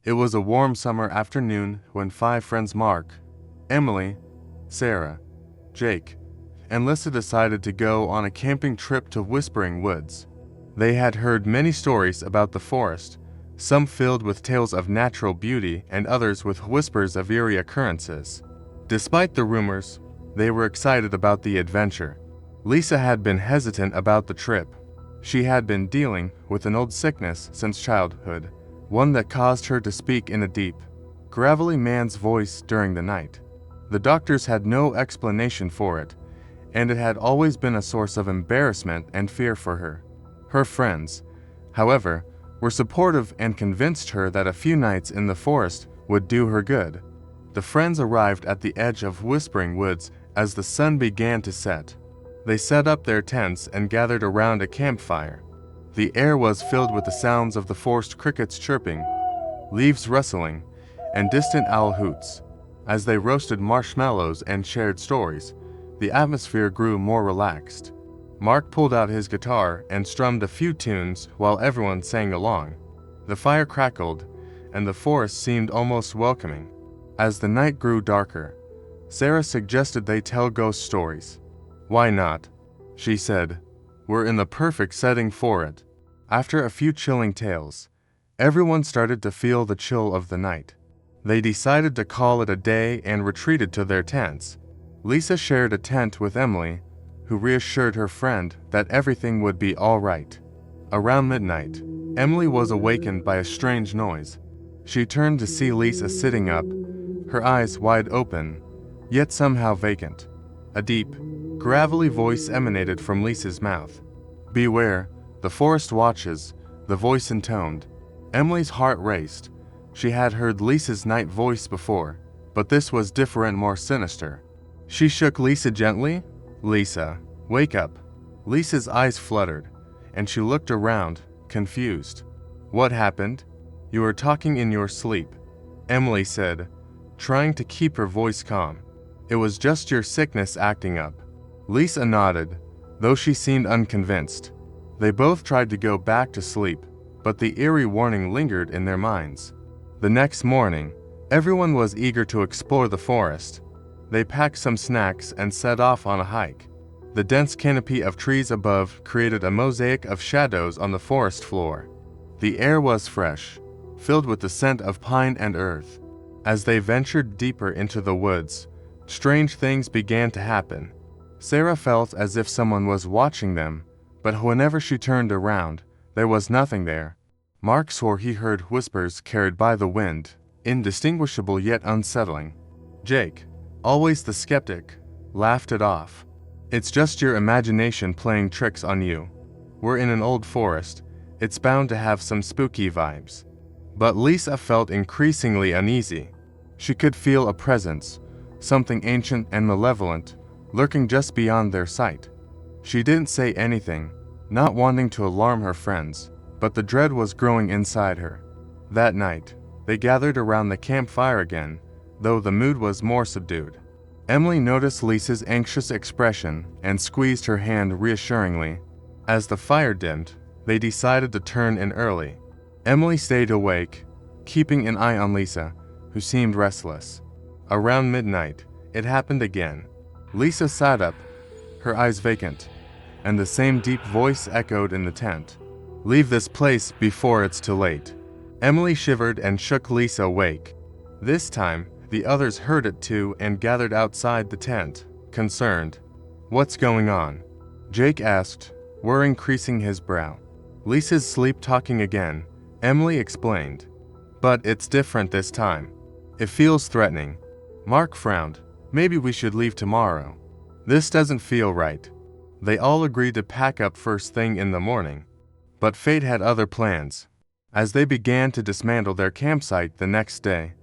It was a warm summer afternoon when 5 friends Mark, Emily, Sarah, Jake, and Lisa decided to go on a camping trip to Whispering Woods. They had heard many stories about the forest, some filled with tales of natural beauty and others with whispers of eerie occurrences. Despite the rumors, they were excited about the adventure. Lisa had been hesitant about the trip. She had been dealing with an old sickness since childhood, one that caused her to speak in a deep, gravelly man's voice during the night. The doctors had no explanation for it, and it had always been a source of embarrassment and fear for her. Her friends, however, were supportive and convinced her that a few nights in the forest would do her good. The friends arrived at the edge of Whispering Woods as the sun began to set. They set up their tents and gathered around a campfire. The air was filled with the sounds of the forest crickets chirping, leaves rustling, and distant owl hoots. As they roasted marshmallows and shared stories, the atmosphere grew more relaxed. Mark pulled out his guitar and strummed a few tunes while everyone sang along. The fire crackled, and the forest seemed almost welcoming. As the night grew darker, Sarah suggested they tell ghost stories. "Why not?" she said. "We're in the perfect setting for it." After a few chilling tales, everyone started to feel the chill of the night. They decided to call it a day and retreated to their tents. Lisa shared a tent with Emily, who reassured her friend that everything would be all right. Around midnight, Emily was awakened by a strange noise. She turned to see Lisa sitting up, her eyes wide open, yet somehow vacant. A deep, gravelly voice emanated from Lisa's mouth. "Beware, the forest watches," the voice intoned. Emily's heart raced. She had heard Lisa's night voice before, but this was different, more sinister. She shook Lisa gently. "Lisa, wake up." Lisa's eyes fluttered, and she looked around, confused. "What happened?" "You were talking in your sleep," Emily said, trying to keep her voice calm. "It was just your sickness acting up." Lisa nodded, though she seemed unconvinced. They both tried to go back to sleep, but the eerie warning lingered in their minds. The next morning, everyone was eager to explore the forest. They packed some snacks and set off on a hike. The dense canopy of trees above created a mosaic of shadows on the forest floor. The air was fresh, filled with the scent of pine and earth. As they ventured deeper into the woods, strange things began to happen. Sarah felt as if someone was watching them, but whenever she turned around, there was nothing there. Mark swore he heard whispers carried by the wind, indistinguishable yet unsettling. Jake, always the skeptic, laughed it off. "It's just your imagination playing tricks on you. We're in an old forest, it's bound to have some spooky vibes." But Lisa felt increasingly uneasy. She could feel a presence, something ancient and malevolent, lurking just beyond their sight. She didn't say anything, not wanting to alarm her friends, but the dread was growing inside her. That night, they gathered around the campfire again, though the mood was more subdued. Emily noticed Lisa's anxious expression and squeezed her hand reassuringly. As the fire dimmed, they decided to turn in early. Emily stayed awake, keeping an eye on Lisa, who seemed restless. Around midnight, it happened again. Lisa sat up, her eyes vacant, and the same deep voice echoed in the tent. "Leave this place before it's too late." Emily shivered and shook Lisa awake. This time, the others heard it too and gathered outside the tent, concerned. "What's going on?" Jake asked, worry creasing his brow. "Lisa's sleep-talking again," Emily explained. "But it's different this time. It feels threatening." Mark frowned. "Maybe we should leave tomorrow. This doesn't feel right." They all agreed to pack up first thing in the morning. But fate had other plans. As they began to dismantle their campsite the next day,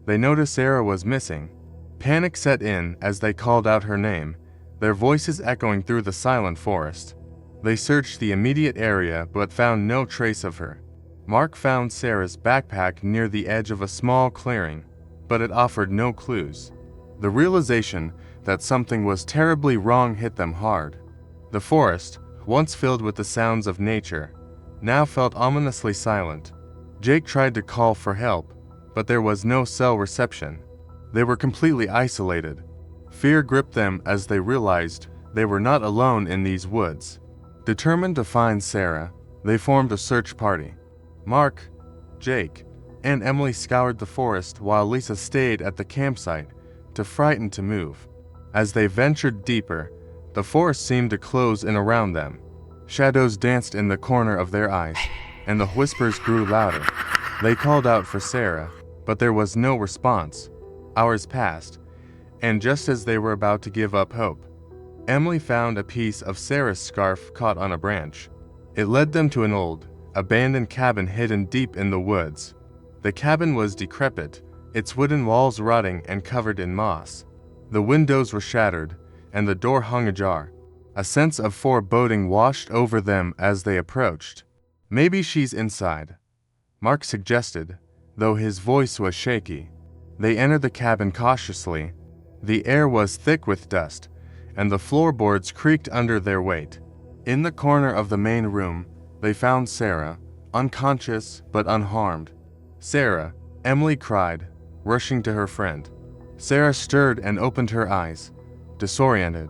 they noticed Sarah was missing. Panic set in as they called out her name, their voices echoing through the silent forest. They searched the immediate area but found no trace of her. Mark found Sarah's backpack near the edge of a small clearing, but it offered no clues. The realization that something was terribly wrong hit them hard. The forest, once filled with the sounds of nature, now felt ominously silent. Jake tried to call for help, but there was no cell reception. They were completely isolated. Fear gripped them as they realized they were not alone in these woods. Determined to find Sarah, they formed a search party. Mark, Jake, and Emily scoured the forest while Lisa stayed at the campsite, too frightened to move. As they ventured deeper, the forest seemed to close in around them. Shadows danced in the corner of their eyes, and the whispers grew louder. They called out for Sarah, but there was no response. Hours passed, and just as they were about to give up hope, Emily found a piece of Sarah's scarf caught on a branch. It led them to an old, abandoned cabin hidden deep in the woods. The cabin was decrepit, its wooden walls rotting and covered in moss. The windows were shattered, and the door hung ajar. A sense of foreboding washed over them as they approached. "Maybe she's inside," Mark suggested, though his voice was shaky. They entered the cabin cautiously. The air was thick with dust, and the floorboards creaked under their weight. In the corner of the main room, they found Sarah, unconscious but unharmed. "Sarah," Emily cried, rushing to her friend. Sarah stirred and opened her eyes, disoriented.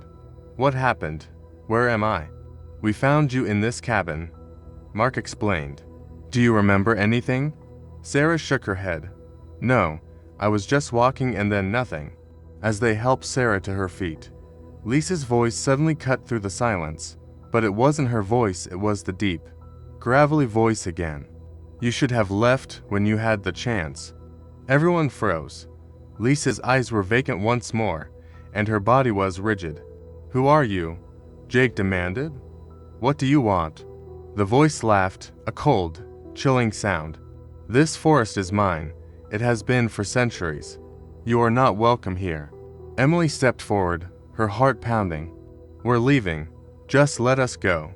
"What happened? Where am I?" "We found you in this cabin," Mark explained. "Do you remember anything?" Sarah shook her head. "No, I was just walking and then nothing." As they helped Sarah to her feet, Lisa's voice suddenly cut through the silence, but it wasn't her voice, it was the deep, gravelly voice again. "You should have left when you had the chance." Everyone froze. Lisa's eyes were vacant once more, and her body was rigid. "Who are you?" Jake demanded. "What do you want?" The voice laughed, a cold, chilling sound. "This forest is mine. It has been for centuries. You are not welcome here." Emily stepped forward, her heart pounding. "We're leaving. Just let us go."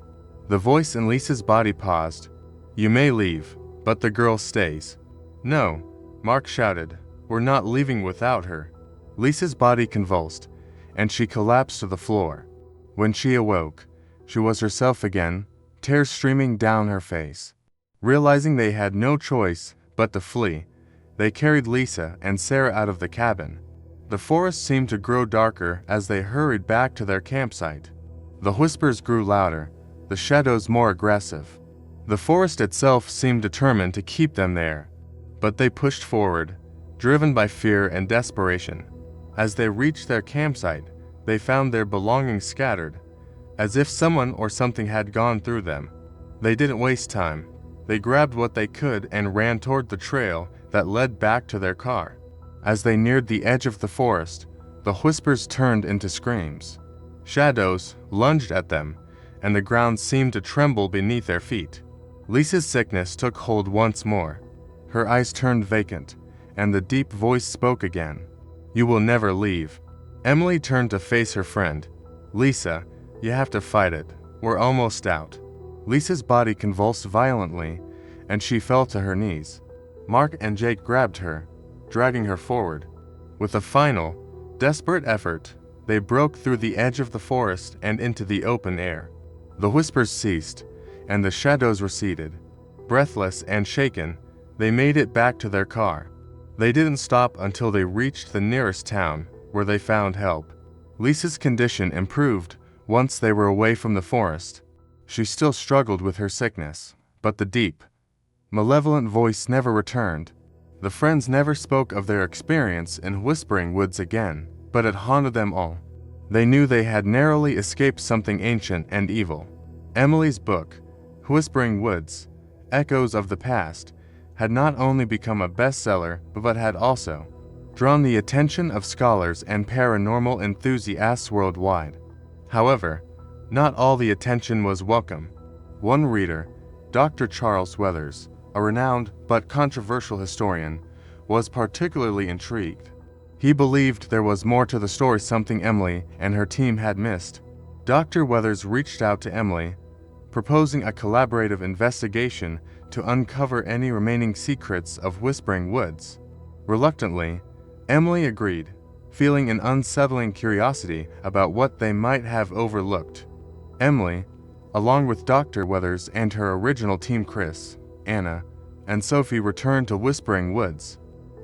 The voice in Lisa's body paused. "You may leave, but the girl stays." "No," Mark shouted. "We're not leaving without her." Lisa's body convulsed, and she collapsed to the floor. When she awoke, she was herself again, tears streaming down her face. Realizing they had no choice but to flee, they carried Lisa and Sarah out of the cabin. The forest seemed to grow darker as they hurried back to their campsite. The whispers grew louder, the shadows more aggressive. The forest itself seemed determined to keep them there, but they pushed forward, driven by fear and desperation. As they reached their campsite, they found their belongings scattered, as if someone or something had gone through them. They didn't waste time. They grabbed what they could and ran toward the trail that led back to their car. As they neared the edge of the forest, the whispers turned into screams. Shadows lunged at them, and the ground seemed to tremble beneath their feet. Lisa's sickness took hold once more. Her eyes turned vacant, and the deep voice spoke again. "You will never leave." Emily turned to face her friend. "Lisa, you have to fight it. We're almost out." Lisa's body convulsed violently, and she fell to her knees. Mark and Jake grabbed her, dragging her forward. With a final, desperate effort, they broke through the edge of the forest and into the open air. The whispers ceased, and the shadows receded. Breathless and shaken, they made it back to their car. They didn't stop until they reached the nearest town, where they found help. Lisa's condition improved once they were away from the forest. She still struggled with her sickness, but the deep, malevolent voice never returned. The friends never spoke of their experience in Whispering Woods again, but it haunted them all. They knew they had narrowly escaped something ancient and evil. Emily's book, Whispering Woods, Echoes of the Past, had not only become a bestseller, but had also drawn the attention of scholars and paranormal enthusiasts worldwide. However, not all the attention was welcome. One reader, Dr. Charles Weathers, a renowned but controversial historian, was particularly intrigued. He believed there was more to the story, something Emily and her team had missed. Dr. Weathers reached out to Emily, proposing a collaborative investigation to uncover any remaining secrets of Whispering Woods. Reluctantly, Emily agreed, feeling an unsettling curiosity about what they might have overlooked. Emily, along with Dr. Weathers and her original team Chris, Anna, and Sophie returned to Whispering Woods.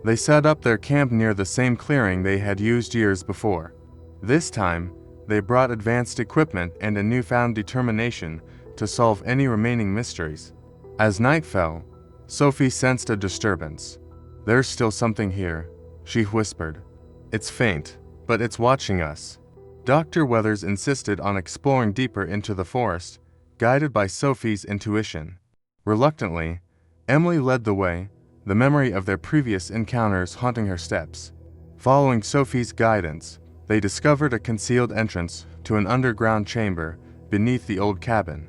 They set up their camp near the same clearing they had used years before. This time, they brought advanced equipment and a newfound determination to solve any remaining mysteries. As night fell, Sophie sensed a disturbance. "There's still something here," she whispered. "It's faint, but it's watching us." Dr. Weathers insisted on exploring deeper into the forest, guided by Sophie's intuition. Reluctantly, Emily led the way, the memory of their previous encounters haunting her steps. Following Sophie's guidance, they discovered a concealed entrance to an underground chamber beneath the old cabin.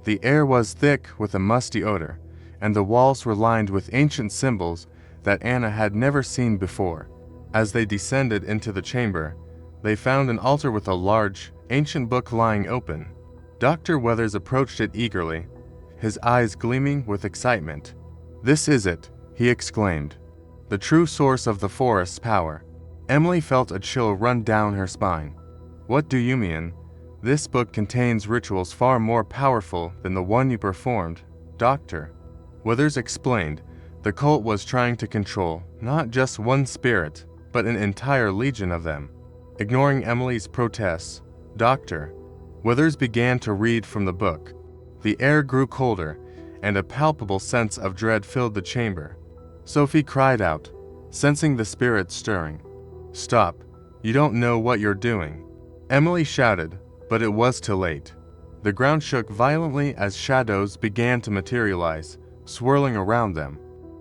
The air was thick with a musty odor, and the walls were lined with ancient symbols that Anna had never seen before. As they descended into the chamber, they found an altar with a large, ancient book lying open. Dr. Weathers approached it eagerly, his eyes gleaming with excitement. "This is it," he exclaimed. "The true source of the forest's power." Emily felt a chill run down her spine. "What do you mean? This book contains rituals far more powerful than the one you performed, Doctor." Weathers explained. The cult was trying to control not just one spirit, but an entire legion of them. Ignoring Emily's protests, Dr. Weathers began to read from the book. The air grew colder, and a palpable sense of dread filled the chamber. Sophie cried out, sensing the spirit stirring. "Stop, you don't know what you're doing." Emily shouted, but it was too late. The ground shook violently as shadows began to materialize, swirling around them.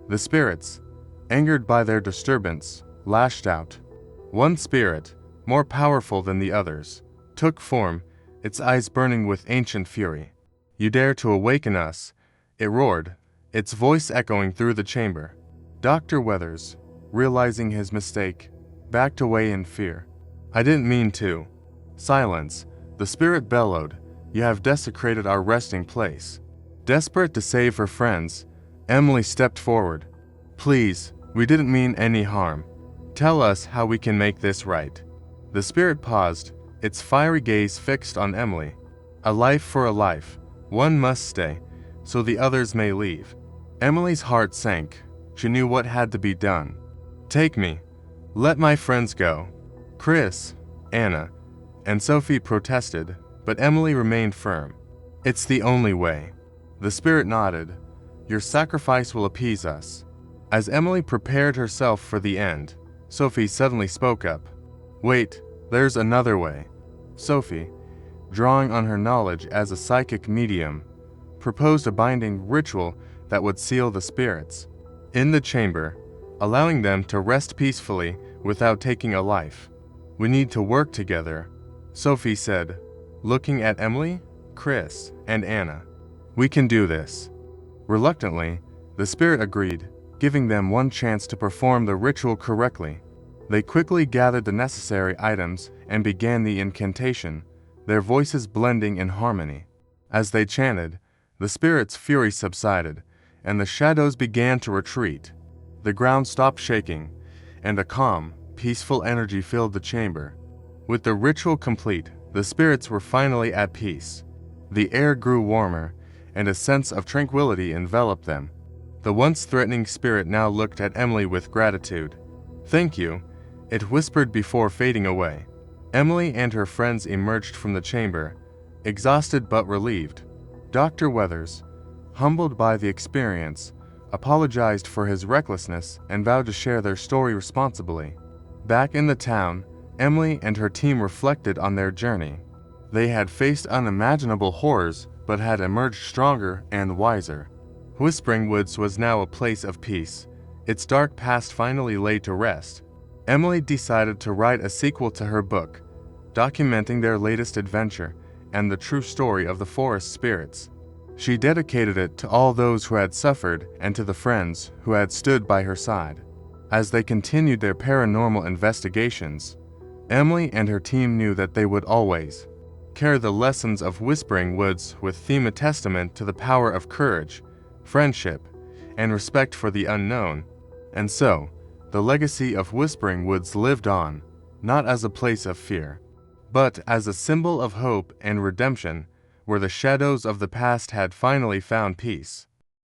The spirits, angered by their disturbance, lashed out. One spirit, more powerful than the others, took form, its eyes burning with ancient fury. "You dare to awaken us," it roared, its voice echoing through the chamber. Dr. Weathers, realizing his mistake, backed away in fear. "I didn't mean to." "Silence," the spirit bellowed. "You have desecrated our resting place." Desperate to save her friends, Emily stepped forward. "Please, we didn't mean any harm. Tell us how we can make this right." The spirit paused, its fiery gaze fixed on Emily. "A life for a life. One must stay, so the others may leave." Emily's heart sank. She knew what had to be done. "Take me. Let my friends go." Chris, Anna, and Sophie protested, but Emily remained firm. "It's the only way." The spirit nodded. "Your sacrifice will appease us." As Emily prepared herself for the end, Sophie suddenly spoke up. "Wait, there's another way." Sophie, drawing on her knowledge as a psychic medium, proposed a binding ritual that would seal the spirits in the chamber, allowing them to rest peacefully without taking a life. "We need to work together," Sophie said, looking at Emily, Chris, and Anna. "We can do this." Reluctantly, the spirit agreed, giving them one chance to perform the ritual correctly. They quickly gathered the necessary items and began the incantation, their voices blending in harmony. As they chanted, the spirit's fury subsided, and the shadows began to retreat. The ground stopped shaking, and a calm, peaceful energy filled the chamber. With the ritual complete, the spirits were finally at peace. The air grew warmer, and a sense of tranquility enveloped them. The once threatening spirit now looked at Emily with gratitude. "Thank you," it whispered before fading away. Emily and her friends emerged from the chamber, exhausted but relieved. Dr. Weathers, humbled by the experience, apologized for his recklessness and vowed to share their story responsibly. Back in the town, Emily and her team reflected on their journey. They had faced unimaginable horrors, but had emerged stronger and wiser. Whispering Woods was now a place of peace. Its dark past finally laid to rest. Emily decided to write a sequel to her book, documenting their latest adventure and the true story of the forest spirits. She dedicated it to all those who had suffered and to the friends who had stood by her side. As they continued their paranormal investigations, Emily and her team knew that they would always carry the lessons of Whispering Woods with them, a testament to the power of courage, friendship, and respect for the unknown. And so, the legacy of Whispering Woods lived on, not as a place of fear, but as a symbol of hope and redemption, where the shadows of the past had finally found peace.